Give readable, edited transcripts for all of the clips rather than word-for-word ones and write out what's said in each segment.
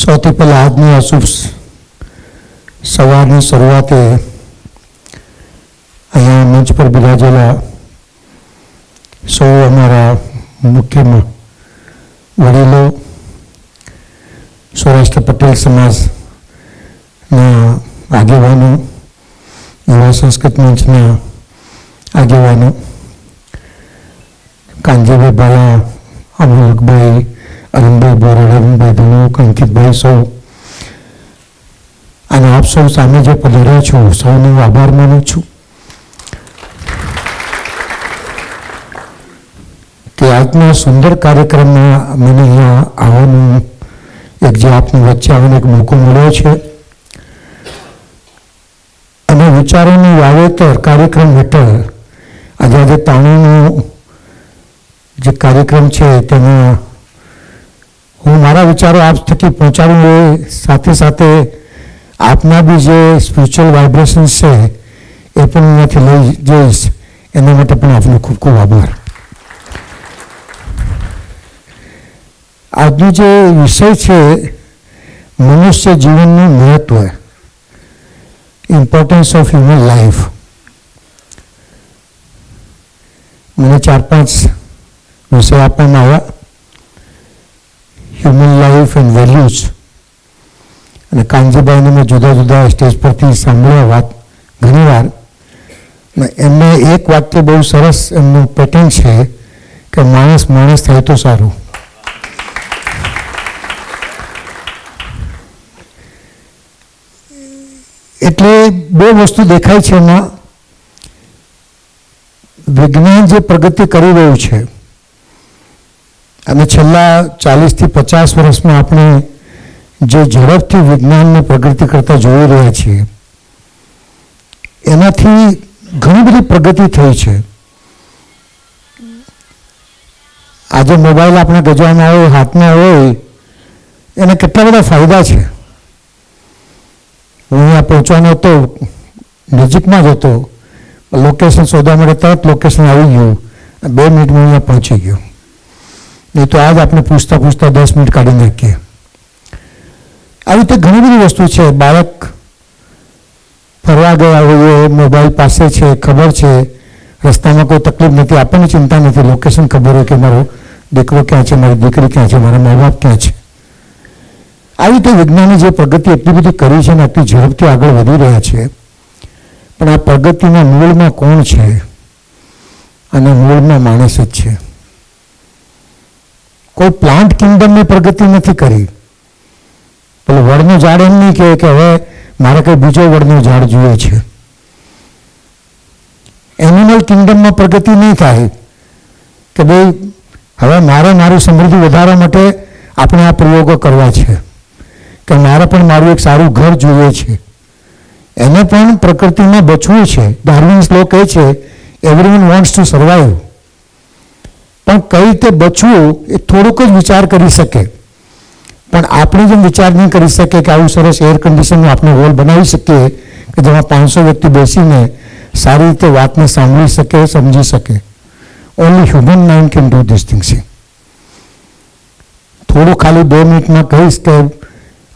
સૌથી પહેલાં આજની આ શુભ સવારની શરૂઆતે અહીંયા મંચ પર બિરાજેલા સૌ અમારા મુખ્ય વડીલો, સૌરાષ્ટ્ર પટેલ સમાજના આગેવાનો, યુવા સંસ્કૃત મંચના આગેવાનો, કાનજીભાઈ બાલા, અમૃતભાઈ, અરુણભાઈ બોરડ, અરુણભાઈ ધનોક, અંકિતભાઈ, સૌ અને આપ સૌ સામે જે પધાર્યા છો સૌનો આભાર માનું છું કે આજના સુંદર કાર્યક્રમમાં મને અહીંયા આવવાનું એક જે આપની વચ્ચે આવવાનો એક મોકો મળ્યો છે અને વિચારોનું વાવેતર કાર્યક્રમ હેઠળ આજે તાણુનો જે કાર્યક્રમ છે તેમાં હું મારા વિચારો આપ થકી પહોંચાડું એ સાથે સાથે આપના બી જે સ્પિરિચ્યુઅલ વાઇબ્રેશન્સ છે એ પણ અહીંયાથી લઈ જઈશ. એના માટે પણ આપનો ખૂબ ખૂબ આભાર. આજનો જે વિષય છે મનુષ્ય જીવનનું મહત્વ, ઇમ્પોર્ટન્સ ઓફ હ્યુમન લાઈફ. મને 4-5 વિષય આપવામાં આવ્યા, હ્યુમન લાઈફ એન્ડ વેલ્યુઝ. અને કાનજીભાઈને મેં જુદા જુદા સ્ટેજ પરથી સાંભળ્યા વાત ઘણીવાર. એમને એક વાક્ય બહુ સરસ એમનું પેટર્ન છે કે માણસ માણસ થાય તો સારું. એટલે બે વસ્તુ દેખાય છે એમાં. વિજ્ઞાન જે પ્રગતિ કરી રહ્યું છે અને છેલ્લા 40 થી 50 વર્ષમાં આપણે જે ઝડપથી વિજ્ઞાનની પ્રગતિ કરતા જોઈ રહ્યા છીએ એનાથી ઘણી બધી પ્રગતિ થઈ છે. આજે મોબાઈલ આપણા ગજવામાં હોય, હાથમાં હોય, એને કેટલા બધા ફાયદા છે. હું અહીંયા પહોંચવાનો હતો, નજીકમાં જ હતો, લોકેશન શોધવા માટે તરત લોકેશન આવી ગયું, 2 મિનિટમાં અહીંયા પહોંચી ગયો. નહીં તો આજ આપણે પૂછતા 10 મિનિટ કાઢી નાખીએ. આવી રીતે ઘણી બધી વસ્તુ છે. બાળક ફરવા ગયા હોઈએ, મોબાઈલ પાસે છે, ખબર છે, રસ્તામાં કોઈ તકલીફ નથી, આપણને ચિંતા નથી, લોકેશન ખબર હોય કે મારો દીકરો ક્યાં છે, મારી દીકરી ક્યાં છે, મારા મા બાપ ક્યાં છે. આવી રીતે વિજ્ઞાને જે પ્રગતિ એટલી બધી કરી છે અને આટલી ઝડપથી આગળ વધી રહ્યા છે. પણ આ પ્રગતિના મૂળમાં કોણ છે? અને મૂળમાં માણસ જ છે. કોઈ પ્લાન્ટ કિંગડમની પ્રગતિ નથી કરી. પેલું વડનું ઝાડ એમ નહીં કહે કે હવે મારે કંઈ બીજો વડનું ઝાડ જોઈએ છે. એનિમલ કિંગડમમાં પ્રગતિ નહીં થાય કે ભાઈ હવે મારે મારું સમૃદ્ધિ વધારવા માટે આપણે આ પ્રયોગો કરવા છે, કે મારે પણ મારું એક સારું ઘર જોઈએ છે. એને પણ પ્રકૃતિમાં બચવું છે. ડાર્વિન્સ લો કહે છે એવરીવન વોન્ટ્સ ટુ સર્વાઈવ. પણ કઈ રીતે બચવું એ થોડુંક જ વિચાર કરી શકે. પણ આપણે જેમ વિચાર નહીં કરી શકીએ કે આવું સરસ એર કન્ડિશનનું આપણે હોલ બનાવી શકીએ કે જેમાં 500 વ્યક્તિ બેસીને સારી રીતે વાતને સાંભળી શકે, સમજી શકે. Only human mind can do this things. થોડું ખાલી 2 મિનિટમાં કહીશ કે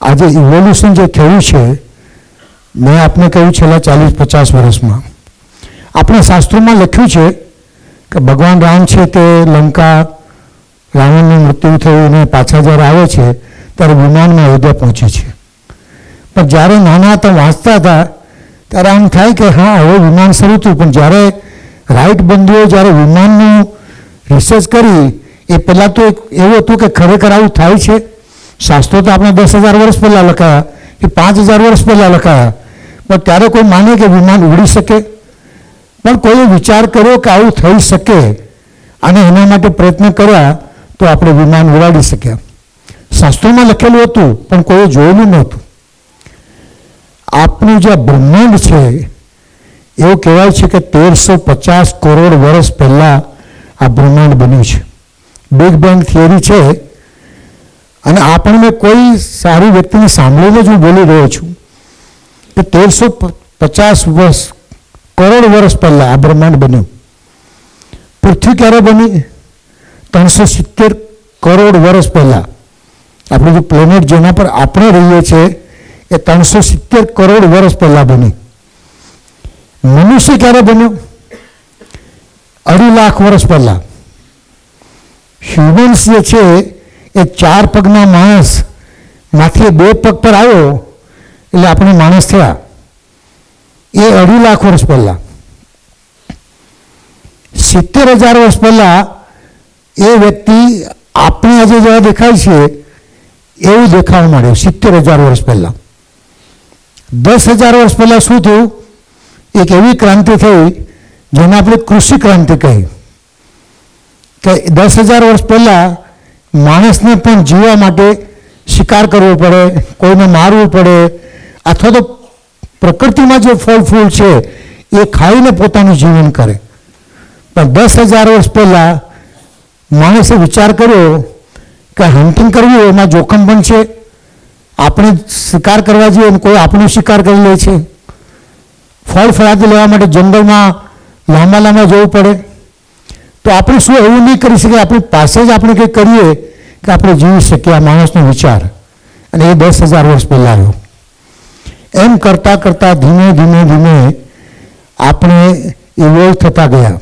આજે ઇવોલ્યુશન જે થયું છે, મેં આપને કહ્યું છેલ્લા 40-50 વર્ષમાં આપણા શાસ્ત્રોમાં લખ્યું છે કે ભગવાન રામ છે તે લંકા રાવણનું મૃત્યુ થયું અને પાછા જ્યારે આવે છે ત્યારે વિમાનમાં અયોધ્યા પહોંચે છે. પણ જ્યારે નાના હતા, વાંચતા હતા, ત્યારે આમ થાય કે હા હવે વિમાન શરૂ થયું. પણ જ્યારે રાઈટ બંધુઓ જ્યારે વિમાનનું રિસર્ચ કરી એ પહેલાં તો એવું હતું કે ખરેખર આવું થાય છે. શાસ્ત્રો તો આપણે 10,000 વર્ષ પહેલાં લખાયા કે 5,000 વર્ષ પહેલાં લખાયા, પણ ત્યારે કોઈ માને કે વિમાન ઉડી શકે? પણ કોઈએ વિચાર કર્યો કે આવું થઈ શકે અને એના માટે પ્રયત્ન કર્યા તો આપણે વિમાન ઉડાડી શક્યા. શાસ્ત્રોમાં લખેલું હતું પણ કોઈએ જોયેલું નહોતું. આપણું જે બ્રહ્માંડ છે એવું કહેવાય છે કે 1350 કરોડ વર્ષ પહેલાં આ બ્રહ્માંડ બન્યું છે. બિગ બેંગ થિયરી છે. અને આ પણ મેં કોઈ સારી વ્યક્તિને સાંભળીને જ હું બોલી રહ્યો છું કે 1350 કરોડ વર્ષ પહેલાં આ બ્રહ્માંડ બન્યું. પૃથ્વી ક્યારે બની? 370 કરોડ વર્ષ પહેલાં. આપણું જે પ્લેનેટ જેના પર આપણે રહીએ છીએ એ 370 કરોડ વર્ષ પહેલાં બની. મનુષ્ય ક્યારે બન્યો? 2.5 લાખ વર્ષ પહેલાં. હ્યુમન્સ જે છે એ 4 પગના માણસમાંથી 2 પગ પર આવ્યો એટલે આપણે માણસ થયા. એ 2.5 લાખ વર્ષ પહેલાં. 70,000 વર્ષ પહેલાં એ વ્યક્તિ આપણે આજે જેવા દેખાય છે એવું દેખાવા માંડ્યું. 70,000 વર્ષ પહેલાં. 10,000 વર્ષ પહેલાં શું થયું? એક એવી ક્રાંતિ થઈ જેને આપણે કૃષિ ક્રાંતિ કહી. કે 10,000 વર્ષ પહેલાં માણસને પણ જીવવા માટે શિકાર કરવો પડે, કોઈને મારવું પડે, અથવા તો પ્રકૃતિમાં જે ફળ ફૂલ છે એ ખાઈને પોતાનું જીવન કરે. પણ 10,000 વર્ષ પહેલાં માણસે વિચાર કર્યો કે હન્ટિંગ કરવું એમાં જોખમ પણ છે. આપણે શિકાર કરવા જઈએ અને કોઈ આપણો શિકાર કરી લે છે. ફળ ફળાદી લેવા માટે જંગલમાં લાંબા લાંબા જવું પડે. તો આપણે શું એવું નહીં કરી શકીએ? આપણી પાસે જ આપણે કંઈક કરીએ કે આપણે જીવી શકીએ. આ માણસનો વિચાર, અને એ 10,000 વર્ષ પહેલાં આવ્યો. એમ કરતાં કરતાં ધીમે ધીમે ધીમે આપણે ઇવોલ્વ થતા ગયા.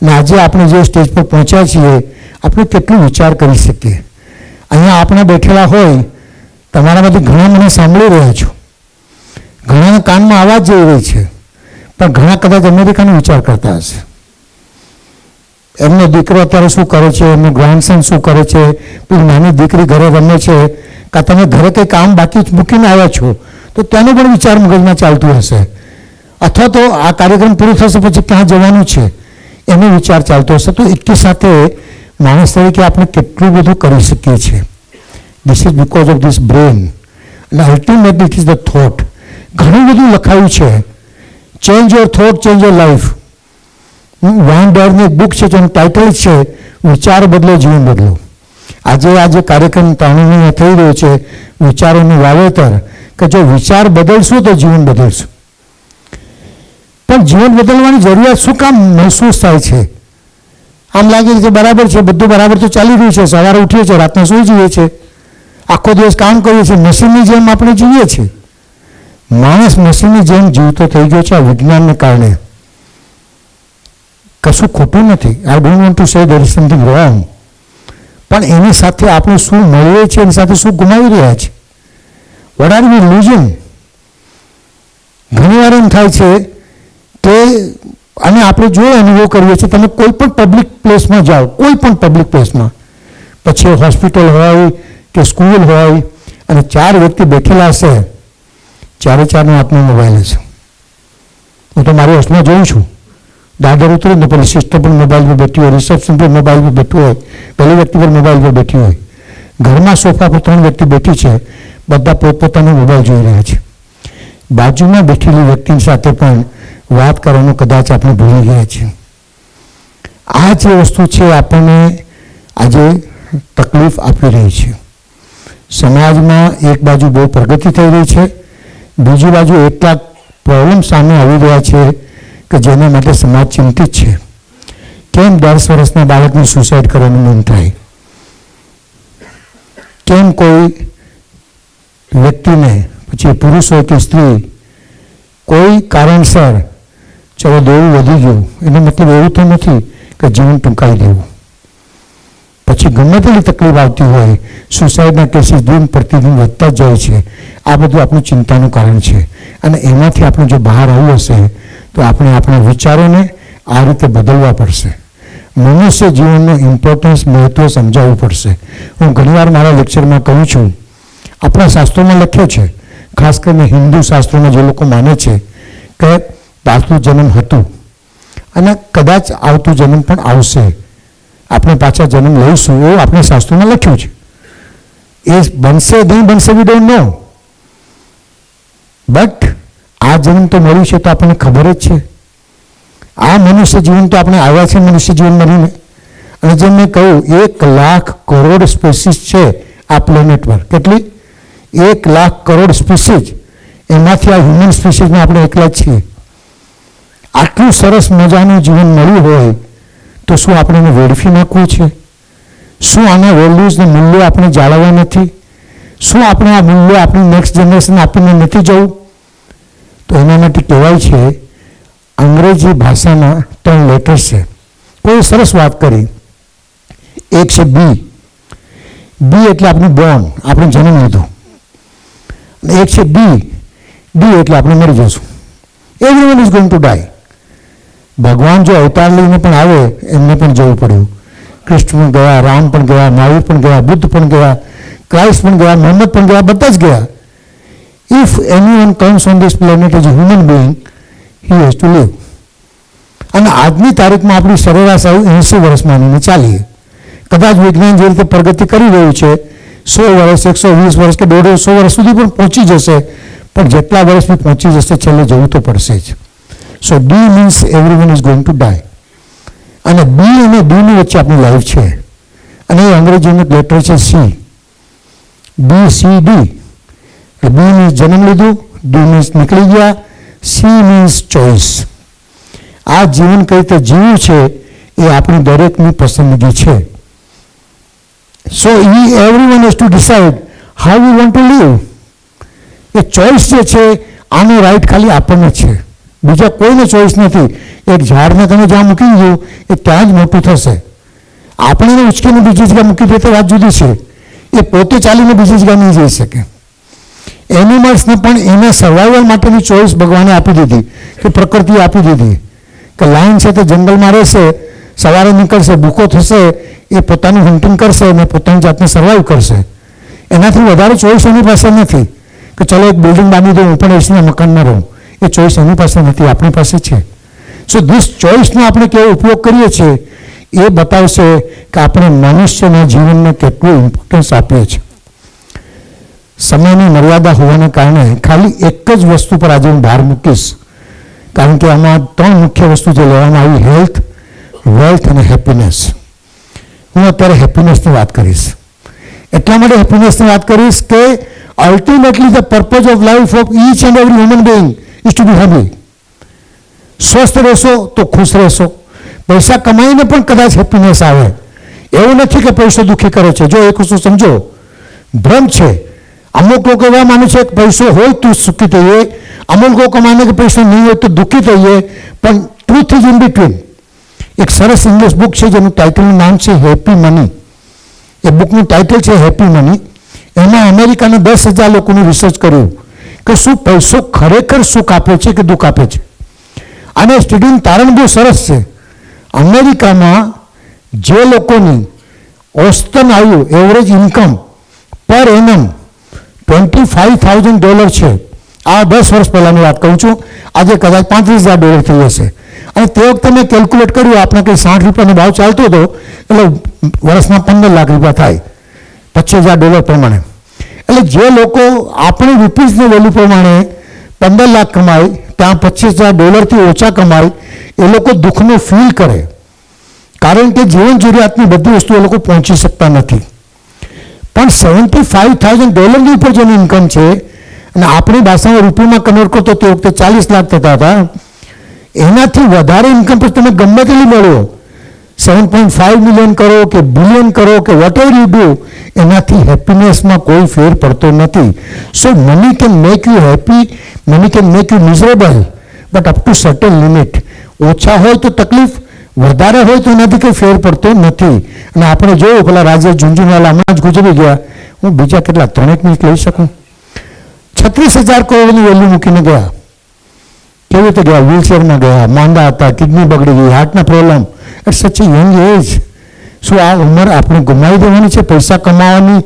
અને આજે આપણે જે સ્ટેજ પર પહોંચ્યા છીએ આપણે કેટલું વિચાર કરી શકીએ. અહીંયા આપણે બેઠેલા હોય, તમારામાંથી ઘણા મને સાંભળી રહ્યા છો, ઘણાના કાનમાં અવાજ જઈ રહી છે, પણ ઘણા કદાચ અમેરિકાનો વિચાર કરતા હશે. એમનો દીકરો અત્યારે શું કરે છે, એમનું ગ્રાન્ડસન શું કરે છે, પેલી નાની દીકરી ઘરે રમે છે, કાં તમે ઘરે કંઈ કામ બાકી મૂકીને આવ્યા છો તો તેનો પણ વિચાર મગજમાં ચાલતું હશે. અથવા તો આ કાર્યક્રમ પૂરો થશે પછી ક્યાં જવાનું છે એનો વિચાર ચાલતો હશે. તો એક સાથે માણસ તરીકે આપણે કેટલું બધું કરી શકીએ છીએ. This is because of this brain. અને ultimately it is the thought. ઘણું બધું લખાયું છે. Change your thought, change your life. વાન ડરની એક બુક છે જેનું ટાઇટલ છે વિચાર બદલો, જીવન બદલો. આજે આ જે કાર્યક્રમ 3 મહિના થઈ રહ્યો છે, વિચારોનું વાવેતર, કે જો વિચાર બદલશું તો જીવન બદલશું. પણ જીવન બદલવાની જરૂરિયાત શું કામ મહેસૂસ થાય છે? આમ લાગે છે બરાબર છે, બધું બરાબર તો ચાલી રહ્યું છે, સવારે ઉઠીએ છીએ, રાતના સૂઈ જઈએ છીએ, આખો દિવસ કામ કરીએ છીએ, મશીનની જેમ આપણે જીવીએ છીએ. માણસ મશીનની જેમ જીવતો થઈ ગયો છે આ વિજ્ઞાનને કારણે. કશું ખોટું નથી. I don't want to say there is something wrong. પણ એની સાથે આપણે શું મળીએ છીએ, એની સાથે શું ગુમાવી રહ્યા છીએ? What are we losing? ઘણી વાર એમ થાય છે કે, અને આપણે જો અનુભવ કરીએ છીએ, તમે કોઈ પણ પબ્લિક પ્લેસમાં જાઓ, કોઈ પણ પબ્લિક પ્લેસમાં, પછી હોસ્પિટલ હોય કે સ્કૂલ હોય, અને 4 વ્યક્તિ બેઠેલા હશે, 4 હાથમાં મોબાઈલ હશે. હું તો મારી હોસ્ટેલમાં જોઉં છું, દાદર ઉતરે ને પેલી સિસ્ટર પણ મોબાઈલ પર બેઠી હોય, રિસેપ્શન પર મોબાઈલ પર બેઠું હોય, પેલી વ્યક્તિ પર મોબાઈલ પર બેઠી હોય, ઘરમાં સોફા પર 3 વ્યક્તિ બેઠી છે, બધા પોતપોતાનો મોબાઈલ જોઈ રહ્યા છે. બાજુમાં બેઠેલી વ્યક્તિ સાથે પણ વાત કરવાનું કદાચ આપણે ભૂલી ગયા છીએ. આ જે વસ્તુ છે આપણને આજે તકલીફ આપી રહી છે. સમાજમાં એક બાજુ બહુ પ્રગતિ થઈ રહી છે, બીજી બાજુ એટલા પ્રોબ્લેમ સામે આવી રહ્યા છે કે જેના માટે સમાજ ચિંતિત છે. કેમ 10 વર્ષના બાળકને સુસાઇડ કરવાનું મન થાય? કેમ કોઈ વ્યક્તિને, પછી પુરુષ હોય કે સ્ત્રી, કોઈ કારણસર ચલો દેવું વધી ગયું, એનો મતલબ એવું તો નથી કે જીવન ટૂંકાવી દેવું. પછી ગમે તેટલી તકલીફ આવતી હોય, સુસાઇડના કેસીસ દિન પ્રતિદિન વધતા જ જાય છે. આ બધું આપણું ચિંતાનું કારણ છે. અને એમાંથી આપણે જો બહાર આવ્યું હશે તો આપણે આપણા વિચારોને આ રીતે બદલવા પડશે. મનુષ્ય જીવનનું ઇમ્પોર્ટન્સ, મહત્વ સમજાવવું પડશે. હું ઘણીવાર મારા લેક્ચરમાં કહું છું, આપણા શાસ્ત્રોમાં લખ્યું છે, ખાસ કરીને હિન્દુ શાસ્ત્રોમાં જે લોકો માને છે કે પાછલું જન્મ હતું અને કદાચ આવતું જન્મ પણ આવશે, આપણે પાછા જન્મ લઈશું, એવું આપણે શાસ્ત્રોમાં લખ્યું છે. એ બનશે નહીં બનશે વી ડોન્ટ નો, બટ આ જન્મ તો મળ્યું છે તો આપણને ખબર જ છે. આ મનુષ્ય જીવન તો આપણે આવ્યા છે મનુષ્ય જીવન મળીને. અને જેમ મેં કહ્યું, 1 લાખ કરોડ સ્પીસીસ છે આ પ્લેનેટ પર. કેટલી? 1 લાખ કરોડ સ્પીસીસ. એમાંથી આ હ્યુમન સ્પીસીસમાં આપણે એકલા જ છીએ. આટલું સરસ મજાનું જીવન મળ્યું હોય તો શું આપણે એને વેડફી નાખવું છે? શું આના વેલ્યુઝ ને મૂલ્યો આપણે જાળવવા નથી? શું આપણે આ મૂલ્યો આપણી નેક્સ્ટ જનરેશન આપીને નથી જવું? તો એના માટે કહેવાય છે, અંગ્રેજી ભાષાના 3 લેટર્સ છે. કોઈ સરસ વાત કરી. એક છે બી. બી એટલે આપણું બોર્ન, આપણે જન્મ લીધો. એક છે ડી એટલે આપણે મરી જશું. એવરીવન ઇઝ ગોઈંગ ટુ ડાય. ભગવાન જો અવતાર લઈને પણ આવે, એમને પણ જવું પડ્યું. કૃષ્ણ ગયા, રામ પણ ગયા, મહાવીર પણ ગયા, બુદ્ધ પણ ગયા, ક્રાઇસ્ટ પણ ગયા, મોહમ્મદ પણ ગયા, બધા જ ગયા. If anyone comes on this planet as a human being, he has to leave. અને આજની તારીખમાં આપણી સરેરાશ આયુ 80 વર્ષ માનીને ચાલીએ. કદાચ વિજ્ઞાન જે રીતે પ્રગતિ કરી રહ્યું છે, 100 વર્ષ, 120 વર્ષ કે 150 વર્ષ સુધી પણ પહોંચી જશે, પણ જેટલા વર્ષ બી પહોંચી જશે, છેલ્લે જવું તો પડશે જ. So D means everyone is going to die. અને બી અને ડીની વચ્ચે આપણી લાઈફ છે, અને એ અંગ્રેજીનું લેટર છે C. B C D. B means જન્મ લીધું, ડી મીન્સ નીકળી ગયા, સી મીન્સ ચોઇસ. આ જીવન કઈ રીતે જીવવું છે એ આપણી દરેકની પસંદગી છે. So everyone has to decide how we want to live. એ ચોઇસ જે છે, આનો રાઈટ ખાલી આપણને છે, બીજા કોઈને ચોઇસ નથી. એક ઝાડને તમે જ્યાં મૂકી દો, એ ત્યાં જ મોટું થશે. આપણે એને ઉચકીને બીજી જગ્યાએ મૂકી દે તો વાત જુદી છે. એ પોતે ચાલીને બીજી જગ્યાએ નહીં જઈ શકે. એનિમલ્સને પણ એના સર્વાઈવલ માટેની ચોઇસ ભગવાને આપી દીધી, કે પ્રકૃતિએ આપી દીધી, કે લાયન છે તે જંગલમાં રહેશે, સવારે નીકળશે, ભૂખો થશે, એ પોતાનું હન્ટિંગ કરશે અને પોતાની જાતને સર્વાઈવ કરશે. એનાથી વધારે ચોઇસ એની પાસે નથી કે ચલો એક બિલ્ડિંગ બાંધી દઉં, હું પણ એસીના મકાનમાં રહું. એ ચોઇસ એની પાસે નથી, આપણી પાસે છે. સો ધીસ ચોઇસનો આપણે કેવો ઉપયોગ કરીએ છીએ એ બતાવશે કે આપણે મનુષ્યના જીવનને કેટલું ઇમ્પોર્ટન્સ આપીએ છીએ. સમયની મર્યાદા હોવાને કારણે ખાલી એક જ વસ્તુ પર આજે હું ભાર મૂકીશ, કારણ કે આમાં 3 મુખ્ય વસ્તુ જે લેવામાં આવી, હેલ્થ, વેલ્થ અને હેપીનેસ. હું અત્યારે હેપીનેસની વાત કરીશ. એટલા માટે હેપીનેસની વાત કરીશ કે ultimately the purpose of life of each and every human being is to be happy. સ્વસ્થ રહેશો તો ખુશ રહેશો. પૈસા કમાઈને પણ કદાચ હેપીનેસ આવે, એવું નથી કે પૈસો દુઃખી કરે છે. જો એક વસ્તુ સમજો, ભ્રમ છે. અમુક લોકો એવા માને છે કે પૈસો હોય તો સુખી થઈએ, અમુક લોકો માને કે પૈસો નહીં હોય તો દુઃખી થઈએ, પણ ટ્રુથ ઇઝ ઇન બિટવીન. એક સરસ ઇંગ્લિશ બુક છે જેનું ટાઇટલનું નામ છે હેપી મની. એ બુકનું ટાઇટલ છે હેપી મની. એમાં અમેરિકાના 10,000 લોકોનું રિસર્ચ કર્યું કે શું પૈસો ખરેખર સુખ આપે છે કે દુઃખ આપે છે. અને સ્ટડીનું તારણ બહુ સરસ છે. અમેરિકામાં જે લોકોની ઓસ્તન આયુ, એવરેજ ઇન્કમ પર એનમ $25,000 છે, આ 10 વર્ષ પહેલાંની વાત કહું છું, આજે કદાચ $35,000 થઈ જશે. અને તે વખતે મેં કેલ્ક્યુલેટ કર્યું, આપણે કંઈ $60 ભાવ ચાલતો હતો, એટલે વર્ષના $15 લાખ થાય, $25,000 પ્રમાણે. એટલે જે લોકો આપણી રૂપીઝની વેલ્યુ પ્રમાણે 15 લાખ કમાય, ત્યાં $25,000 ઓછા કમાય, એ લોકો દુઃખનો ફીલ કરે, કારણ કે જીવન જરૂરિયાતની બધી વસ્તુ એ લોકો પહોંચી શકતા નથી. પણ $75,000 ઉપર જેની ઇન્કમ છે, અને આપણી ભાષામાં રૂપિયામાં કન્વર્ટ કરતો તે વખતે 40 લાખ થતા હતા, એનાથી વધારે ઇન્કમ પર તમે ગમે તેટલી મળો, 7.5 મિલિયન કરો કે બિલિયન કરો કે વોટ એવર યુ ડુ, એનાથી હેપીનેસમાં કોઈ ફેર પડતો નથી. So money can make you happy, money can make you miserable, but up to certain limit. ઓછા હોય તો તકલીફ, વધારે હોય તો એનાથી કંઈ ફેર પડતો નથી. અને આપણે જોયું, પેલા રાજેશ ઝુંઝુનવાલા હમણાં જ ગુજરી ગયા, હું બીજા કેટલા 3 મિનિટ લઈ શકું. 36,000 કરોડની વેલ્યુ મૂકીને ગયા. કેવી રીતે ગયા? વ્હીલચેરમાં ગયા, માંદા હતા, કિડની બગડી ગઈ, હાર્ટના પ્રોબ્લેમ, એટ સચ એ યંગ એજ. શું આ ઉંમર આપણે ગુમાવી દેવાની છે? પૈસા કમાવાની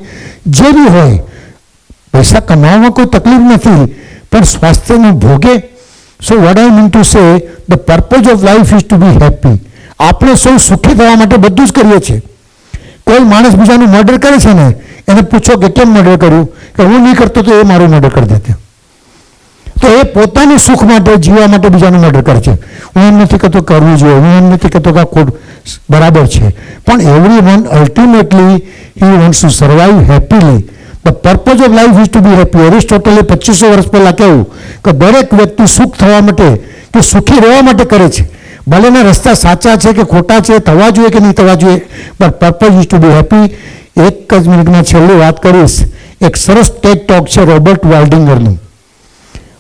જે બી હોય, પૈસા કમાવામાં કોઈ તકલીફ નથી, પણ સ્વાસ્થ્યને ભોગે. So what I mean to say, the purpose of life is to be happy. આપણે સૌ સુખી થવા માટે બધું જ કરીએ છીએ. કોઈ માણસ બીજાનું મર્ડર કરે છે ને, એને પૂછો કે કેમ મર્ડર કર્યું, કે હું નહીં કરતો તો એ મારું મર્ડર કરી દેતે. તો એ પોતાનું સુખ માટે, જીવવા માટે બીજાનું મર્ડર કરે છે. હું એમ નથી કહેતો કરવું જોઈએ, હું એમ નથી કહેતો કે આ ખોટ બરાબર છે, પણ everyone ultimately he wants to survive happily. The purpose of life is to be happy. એરિસ્ટોટલે 2500 વર્ષ પહેલાં કહ્યું કે દરેક વ્યક્તિ સુખ થવા માટે કે સુખી રહેવા માટે કરે છે, ભલે એના રસ્તા સાચા છે કે ખોટા છે, થવા જોઈએ કે નહીં થવા જોઈએ, but purpose is to be happy. એક જ મિનિટમાં છેલ્લી વાત કરીશ. એક સરસ ટેડ ટોક છે રોબર્ટ વાલ્ડિંગરનું.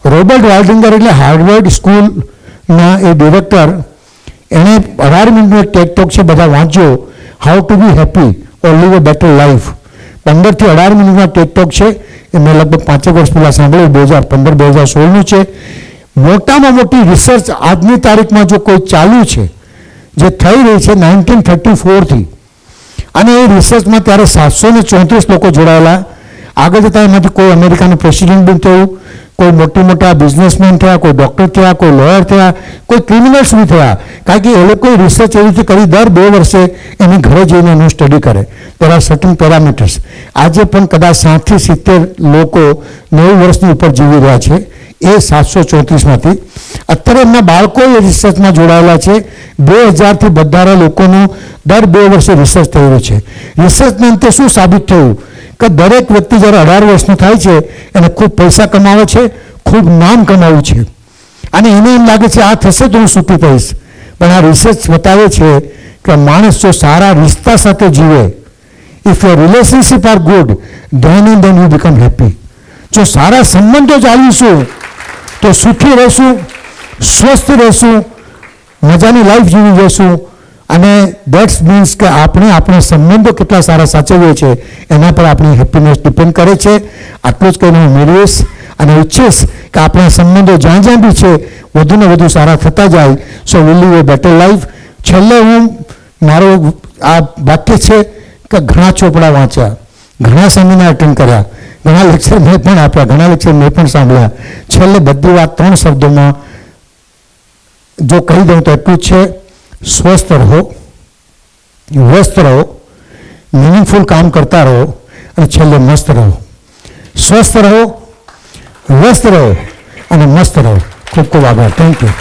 રોબર્ટ વાલ્ડિંગર એટલે હાર્વર્ડ સ્કૂલના એ ડિરેક્ટર. એણે 18 મિનિટનો એક ટેડ ટોક છે, બધા વાંચજો. How to be happy or live a better life. 15 થી 18 મિનિટનો ટેડ ટોક છે. એ મેં લગભગ 5 વર્ષ પહેલાં સાંભળ્યું, 2015-2016નું છે. મોટામાં મોટી રિસર્ચ આજની તારીખમાં જો કોઈ ચાલુ છે, જે થઈ રહી છે 1934થી, અને એ રિસર્ચમાં ત્યારે 734 લોકો જોડાયેલા. આગળ જતાં એમાંથી કોઈ અમેરિકાનું પ્રેસિડેન્ટ બી થયું, કોઈ મોટા બિઝનેસમેન થયા, કોઈ ડૉક્ટર થયા, કોઈ લોયર થયા, કોઈ ક્રિમિનલ્સ બી થયા. કારણ કે એ લોકોએ રિસર્ચ એવી રીતે કરી, દર 2 વર્ષે એની ઘરે જઈને એનું સ્ટડી કરે. There are certain parameters. આજે પણ કદાચ 60 થી 70 લોકો 90 વર્ષની ઉપર જીવી રહ્યા છે, એ 734માંથી. અત્યારે એમના બાળકો એ રિસર્ચમાં જોડાયેલા છે. 2000થી વધારે લોકોનું દર 2 વર્ષે રિસર્ચ થઈ રહ્યું છે. રિસર્ચના અંતે શું સાબિત થયું કે દરેક વ્યક્તિ જ્યારે 18 વર્ષનું થાય છે એને ખૂબ પૈસા કમાવે છે, ખૂબ નામ કમાવું છે, અને એને એમ લાગે છે આ થશે તો હું સુખી થઈશ. પણ આ રિસર્ચ બતાવે છે કે માણસ જો સારા રિશ્તા સાથે જીવે, if your relationship are good, then you become happy. જો સારા સંબંધો ચાલીશું તો સુખી રહેશું, સ્વસ્થ રહેશું, મજાની લાઈફ જીવી જઈશું. અને દેટ્સ મીન્સ કે આપણે આપણા સંબંધો કેટલા સારા સાચવીએ છીએ એના પર આપણી હેપીનેસ ડિપેન્ડ કરે છે. આટલું જ કહીને હું મેળવીશ અને ઈચ્છીશ કે આપણા સંબંધો જ્યાં જ્યાં બી છે વધુને વધુ સારા થતા જાય. So will live a better life. છેલ્લે હું મારો આ વાક્ય છે કે ઘણા ચોપડા વાંચ્યા, ઘણા સેમિનાર અટેન્ડ કર્યા, ઘણા લેક્ચર મેં પણ આપ્યા, ઘણા લેક્ચર મેં પણ સાંભળ્યા. છેલ્લે બધી વાત 3 શબ્દોમાં જો કહી દઉં તો એટલું જ છે: સ્વસ્થ રહો, વ્યસ્ત રહો, મિનિંગફુલ કામ કરતા રહો, અને છેલ્લે મસ્ત રહો. સ્વસ્થ રહો, વ્યસ્ત રહો અને મસ્ત રહો. ખૂબ ખૂબ આભાર. Thank you.